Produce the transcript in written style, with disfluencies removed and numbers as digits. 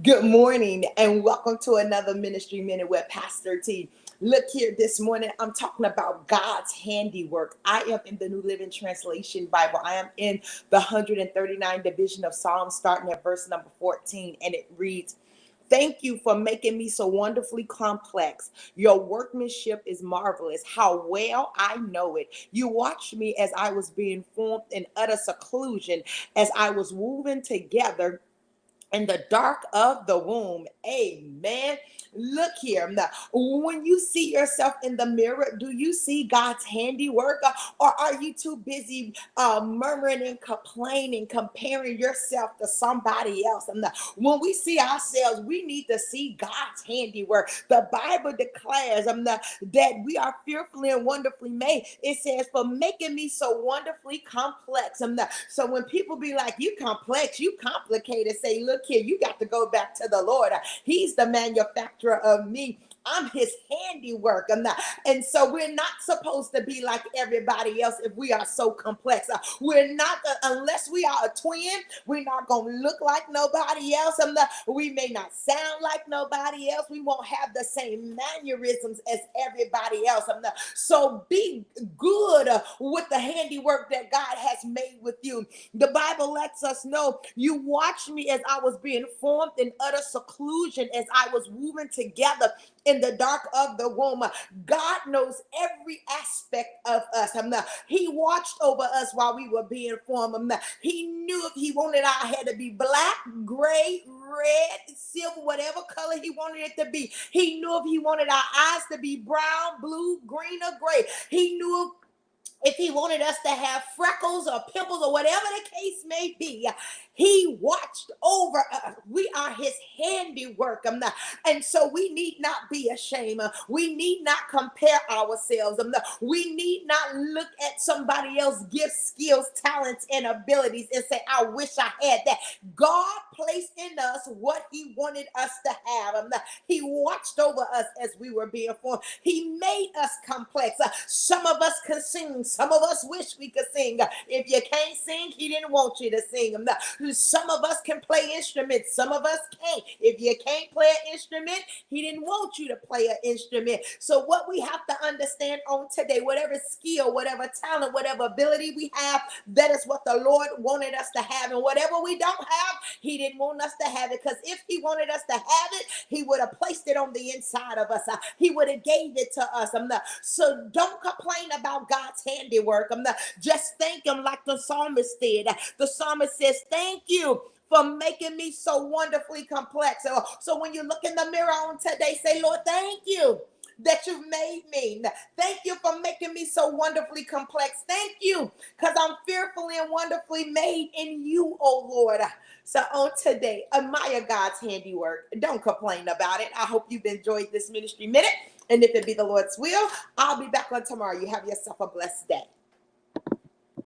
Good morning and welcome to another Ministry Minute with Pastor T. Look here, this morning I'm talking about God's handiwork. I am in the New Living Translation Bible. I am in the 139th division of Psalms, starting at verse number 14, and it reads, "Thank you for making me so wonderfully complex. Your workmanship is marvelous. How well I know it. You watched me as I was being formed in utter seclusion, as I was woven together in the dark of the womb." Amen. Look here. Now, when you see yourself in the mirror, do you see God's handiwork? Or are you too busy murmuring and complaining, comparing yourself to somebody else? When we see ourselves, we need to see God's handiwork. The Bible declares that we are fearfully and wonderfully made. It says, "For making me so wonderfully complex." So when people be like, "You complex, you complicated," say, "Look here, you got to go back to the Lord. He's the manufacturer of me. I'm his handiwork." And so we're not supposed to be like everybody else if we are so complex. We're not, unless we are a twin, we're not going to look like nobody else. We may not sound like nobody else. We won't have the same mannerisms as everybody else. So be good with the handiwork that God has made with you. The Bible lets us know, "You watched me as I was being formed in utter seclusion, as I was woven together in the dark of the womb." God knows every aspect of us. He watched over us while we were being formed. He knew if he wanted our hair to be black, gray, red, silver, whatever color he wanted it to be. He knew if he wanted our eyes to be brown, blue, green, or gray. He knew if he wanted us to have freckles or pimples or whatever the case may be. He watched over us. We are his handiwork. And so we need not be ashamed. We need not compare ourselves. We need not look at somebody else's gifts, skills, talents, and abilities and say, "I wish I had that." God placed in us what he wanted us to have. He watched over us as we were being formed. He made us complex. Some of us can sing. Some of us wish we could sing. If you can't sing, he didn't want you to sing. Some of us can play instruments. Some of us can't. If you can't play an instrument, he didn't want you to play an instrument. So what we have to understand on today, whatever skill, whatever talent, whatever ability we have, that is what the Lord wanted us to have. And whatever we don't have, he didn't want us to have it. Because if he wanted us to have it, he would have placed it on the inside of us. He would have gave it to us. So don't complain about God's handiwork. Just thank him like the psalmist did. The psalmist says, "Thank you for making me so wonderfully complex." So when you look in the mirror on today, say, "Lord, thank you that you've made me. Thank you for making me so wonderfully complex. Thank you because I'm fearfully and wonderfully made in you, oh Lord." So on today, admire God's handiwork. Don't complain about it. I hope you've enjoyed this ministry minute. And if it be the Lord's will, I'll be back on tomorrow. You have yourself a blessed day.